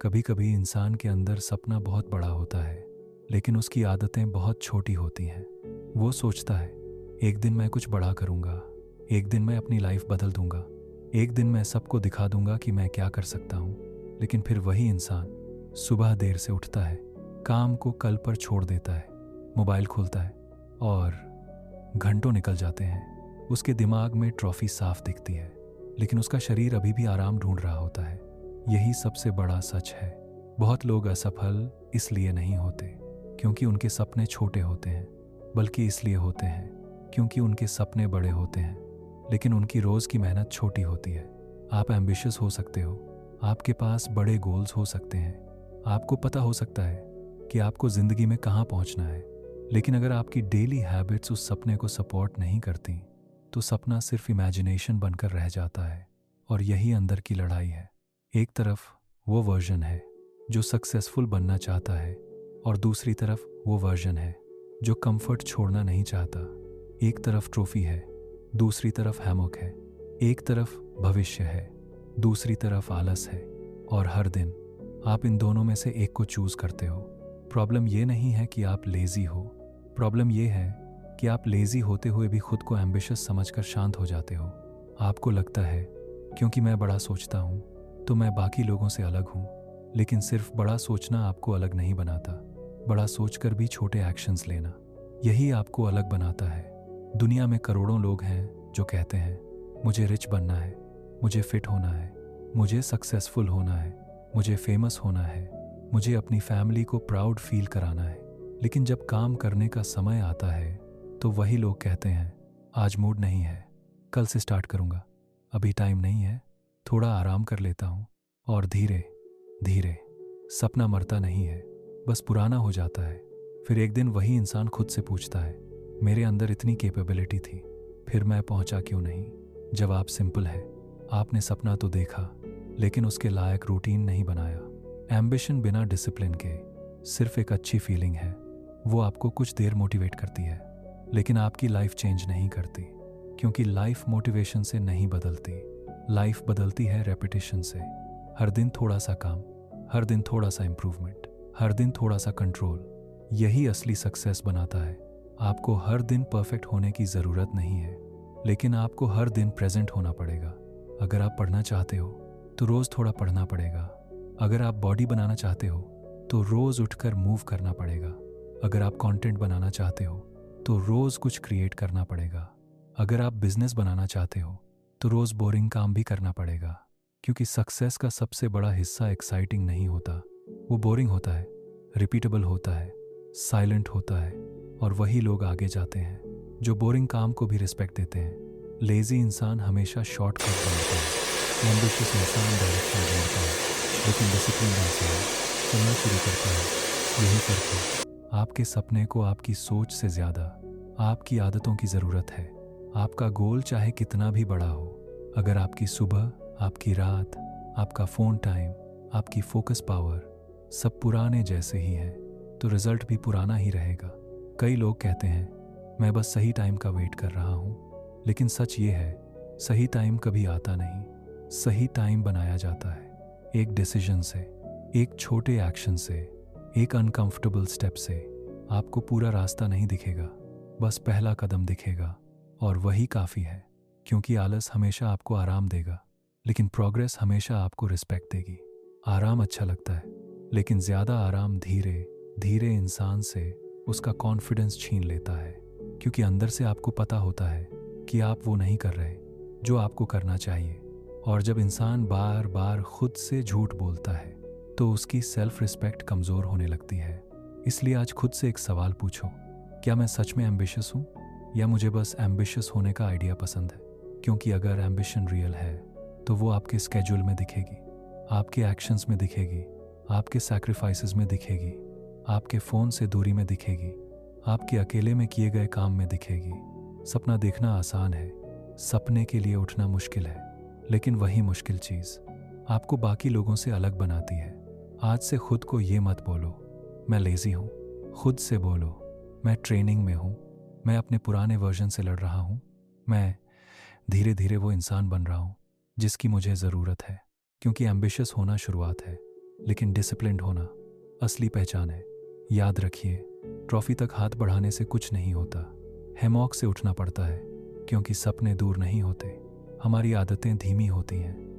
कभी कभी इंसान के अंदर सपना बहुत बड़ा होता है, लेकिन उसकी आदतें बहुत छोटी होती हैं। वो सोचता है, एक दिन मैं कुछ बड़ा करूँगा, एक दिन मैं अपनी लाइफ बदल दूंगा, एक दिन मैं सबको दिखा दूंगा कि मैं क्या कर सकता हूँ। लेकिन फिर वही इंसान सुबह देर से उठता है, काम को कल पर छोड़ देता है, मोबाइल खोलता है और घंटों निकल जाते हैं। उसके दिमाग में ट्रॉफी साफ दिखती है, लेकिन उसका शरीर अभी भी आराम ढूंढ रहा होता है। यही सबसे बड़ा सच है। बहुत लोग असफल इसलिए नहीं होते क्योंकि उनके सपने छोटे होते हैं, बल्कि इसलिए होते हैं क्योंकि उनके सपने बड़े होते हैं, लेकिन उनकी रोज़ की मेहनत छोटी होती है। आप एम्बिशियस हो सकते हो, आपके पास बड़े गोल्स हो सकते हैं, आपको पता हो सकता है कि आपको ज़िंदगी में कहाँ पहुँचना है, लेकिन अगर आपकी डेली हैबिट्स उस सपने को सपोर्ट नहीं करती तो सपना सिर्फ इमेजिनेशन बनकर रह जाता है। और यही अंदर की लड़ाई है। एक तरफ वो वर्जन है जो सक्सेसफुल बनना चाहता है, और दूसरी तरफ वो वर्जन है जो कंफर्ट छोड़ना नहीं चाहता। एक तरफ ट्रॉफी है, दूसरी तरफ हैमॉक है। एक तरफ भविष्य है, दूसरी तरफ आलस है। और हर दिन आप इन दोनों में से एक को चूज करते हो। प्रॉब्लम ये नहीं है कि आप लेजी हो, प्रॉब्लम ये है कि आप लेजी होते हुए भी खुद को एम्बिशियस समझकर शांत हो जाते हो। आपको लगता है क्योंकि मैं बड़ा सोचता हूँ तो मैं बाकी लोगों से अलग हूँ, लेकिन सिर्फ बड़ा सोचना आपको अलग नहीं बनाता। बड़ा सोचकर भी छोटे एक्शंस लेना, यही आपको अलग बनाता है। दुनिया में करोड़ों लोग हैं जो कहते हैं मुझे रिच बनना है, मुझे फिट होना है, मुझे सक्सेसफुल होना है, मुझे फेमस होना है, मुझे अपनी फैमिली को प्राउड फील कराना है। लेकिन जब काम करने का समय आता है तो वही लोग कहते हैं आज मूड नहीं है, कल से स्टार्ट करूँगा, अभी टाइम नहीं है, थोड़ा आराम कर लेता हूँ। और धीरे धीरे सपना मरता नहीं है, बस पुराना हो जाता है। फिर एक दिन वही इंसान खुद से पूछता है मेरे अंदर इतनी कैपेबिलिटी थी, फिर मैं पहुंचा क्यों नहीं? जवाब सिंपल है, आपने सपना तो देखा लेकिन उसके लायक रूटीन नहीं बनाया। एम्बिशन बिना डिसिप्लिन के सिर्फ एक अच्छी फीलिंग है। वो आपको कुछ देर मोटिवेट करती है, लेकिन आपकी लाइफ चेंज नहीं करती, क्योंकि लाइफ मोटिवेशन से नहीं बदलती। लाइफ बदलती है रेपिटेशन से। हर दिन थोड़ा सा काम, हर दिन थोड़ा सा इम्प्रूवमेंट, हर दिन थोड़ा सा कंट्रोल। यही असली सक्सेस बनाता है। आपको हर दिन परफेक्ट होने की ज़रूरत नहीं है, लेकिन आपको हर दिन प्रेजेंट होना पड़ेगा। अगर आप पढ़ना चाहते हो तो रोज़ थोड़ा पढ़ना पड़ेगा। अगर आप बॉडी बनाना चाहते हो तो रोज़ उठकर मूव करना पड़ेगा। अगर आप कंटेंट बनाना चाहते हो तो रोज़ कुछ क्रिएट करना पड़ेगा। अगर आप बिजनेस बनाना चाहते हो तो रोज़ बोरिंग काम भी करना पड़ेगा, क्योंकि सक्सेस का सबसे बड़ा हिस्सा एक्साइटिंग नहीं होता, वो बोरिंग होता है, रिपीटेबल होता है, साइलेंट होता है। और वही लोग आगे जाते हैं जो बोरिंग काम को भी रिस्पेक्ट देते हैं। लेजी इंसान हमेशा शॉर्टकट ढूंढता है, एम्बिशियस इंसान डायरेक्शन ढूंढता है, लेकिन डिसिप्लिन इंसान चलना शुरू करता है। यही फर्क है। आपके सपने को आपकी सोच से ज़्यादा आपकी आदतों की ज़रूरत है। आपका गोल चाहे कितना भी बड़ा हो, अगर आपकी सुबह, आपकी रात, आपका फ़ोन टाइम, आपकी फोकस पावर सब पुराने जैसे ही हैं, तो रिज़ल्ट भी पुराना ही रहेगा। कई लोग कहते हैं मैं बस सही टाइम का वेट कर रहा हूँ, लेकिन सच ये है सही टाइम कभी आता नहीं। सही टाइम बनाया जाता है एक डिसीजन से, एक छोटे एक्शन से, एक अनकंफर्टेबल स्टेप से। आपको पूरा रास्ता नहीं दिखेगा, बस पहला कदम दिखेगा, और वही काफ़ी है। क्योंकि आलस हमेशा आपको आराम देगा, लेकिन प्रोग्रेस हमेशा आपको रिस्पेक्ट देगी। आराम अच्छा लगता है, लेकिन ज़्यादा आराम धीरे धीरे इंसान से उसका कॉन्फिडेंस छीन लेता है, क्योंकि अंदर से आपको पता होता है कि आप वो नहीं कर रहे जो आपको करना चाहिए। और जब इंसान बार बार खुद से झूठ बोलता है तो उसकी सेल्फ रिस्पेक्ट कमज़ोर होने लगती है। इसलिए आज खुद से एक सवाल पूछो, क्या मैं सच में एम्बिशियस हूँ, या मुझे बस एम्बिशियस होने का आइडिया पसंद है? क्योंकि अगर एम्बिशन रियल है तो वो आपके स्केड्यूल में दिखेगी, आपके एक्शंस में दिखेगी, आपके सैक्रिफाइसेस में दिखेगी, आपके फ़ोन से दूरी में दिखेगी, आपके अकेले में किए गए काम में दिखेगी। सपना देखना आसान है, सपने के लिए उठना मुश्किल है, लेकिन वही मुश्किल चीज़ आपको बाकी लोगों से अलग बनाती है। आज से खुद को ये मत बोलो मैं लेज़ी हूँ, खुद से बोलो मैं ट्रेनिंग में हूँ, मैं अपने पुराने वर्जन से लड़ रहा हूँ, मैं धीरे धीरे वो इंसान बन रहा हूँ जिसकी मुझे ज़रूरत है। क्योंकि एम्बिशियस होना शुरुआत है, लेकिन डिसिप्लिन्ड होना असली पहचान है। याद रखिए, ट्रॉफी तक हाथ बढ़ाने से कुछ नहीं होता। हैमॉक से उठना पड़ता है, क्योंकि सपने दूर नहीं होते, हमारी आदतें धीमी होती हैं।